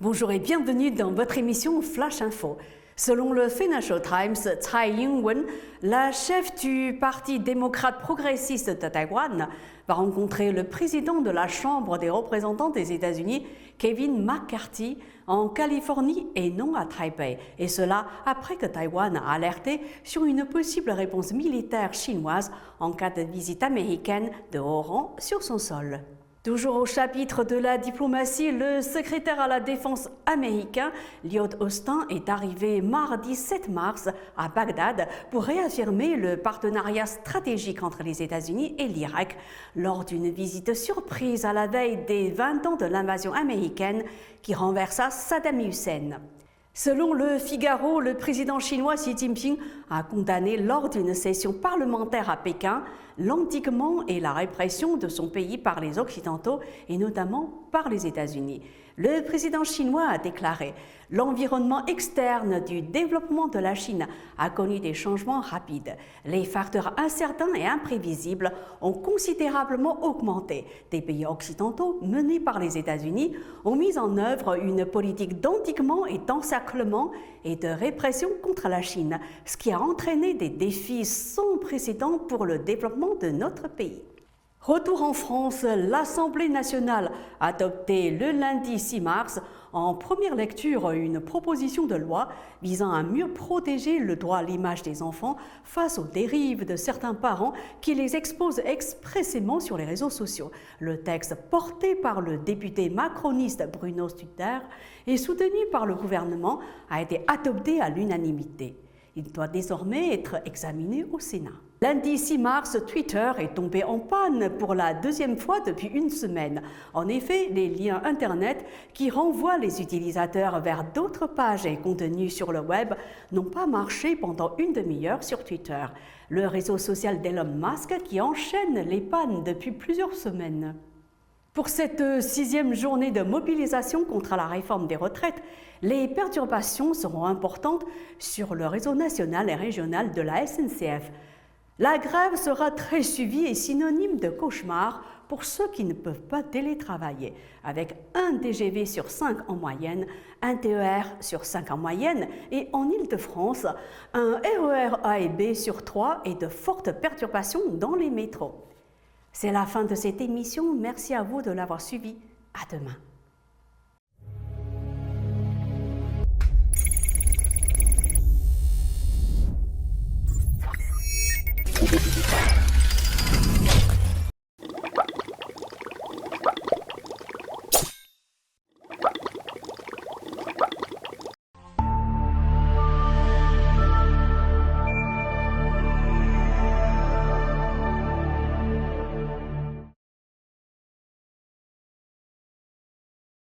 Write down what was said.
Bonjour et bienvenue dans votre émission Flash Info. Selon le Financial Times, Tsai Ing-wen, la chef du Parti démocrate progressiste de Taïwan, va rencontrer le président de la Chambre des représentants des États-Unis, Kevin McCarthy, en Californie et non à Taipei. Et cela après que Taïwan a alerté sur une possible réponse militaire chinoise en cas de visite américaine de haut rang sur son sol. Toujours au chapitre de la diplomatie, le secrétaire à la défense américain, Lloyd Austin, est arrivé mardi 7 mars à Bagdad pour réaffirmer le partenariat stratégique entre les États-Unis et l'Irak lors d'une visite surprise à la veille des 20 ans de l'invasion américaine qui renversa Saddam Hussein. Selon le Figaro, le président chinois Xi Jinping a condamné lors d'une session parlementaire à Pékin l'endiguement et la répression de son pays par les Occidentaux et notamment par les États-Unis. Le président chinois a déclaré « L'environnement externe du développement de la Chine a connu des changements rapides. Les facteurs incertains et imprévisibles ont considérablement augmenté. Des pays occidentaux menés par les États-Unis ont mis en œuvre une politique d'endiguement et d'encerclement et de répression contre la Chine, ce qui a entraîné des défis sans précédent pour le développement de notre pays. » Retour en France, l'Assemblée nationale a adopté le lundi 6 mars en première lecture une proposition de loi visant à mieux protéger le droit à l'image des enfants face aux dérives de certains parents qui les exposent expressément sur les réseaux sociaux. Le texte porté par le député macroniste Bruno Studer et soutenu par le gouvernement a été adopté à l'unanimité. Il doit désormais être examiné au Sénat. Lundi 6 mars, Twitter est tombé en panne pour la deuxième fois depuis une semaine. En effet, les liens Internet qui renvoient les utilisateurs vers d'autres pages et contenus sur le web n'ont pas marché pendant une demi-heure sur Twitter, le réseau social d'Elon Musk qui enchaîne les pannes depuis plusieurs semaines. Pour cette 6e journée de mobilisation contre la réforme des retraites, les perturbations seront importantes sur le réseau national et régional de la SNCF. La grève sera très suivie et synonyme de cauchemar pour ceux qui ne peuvent pas télétravailler, avec un TGV sur 5 en moyenne, un TER sur 5 en moyenne et en Île-de-France, un RER A et B sur 3 et de fortes perturbations dans les métros. C'est la fin de cette émission. Merci à vous de l'avoir suivi. À demain.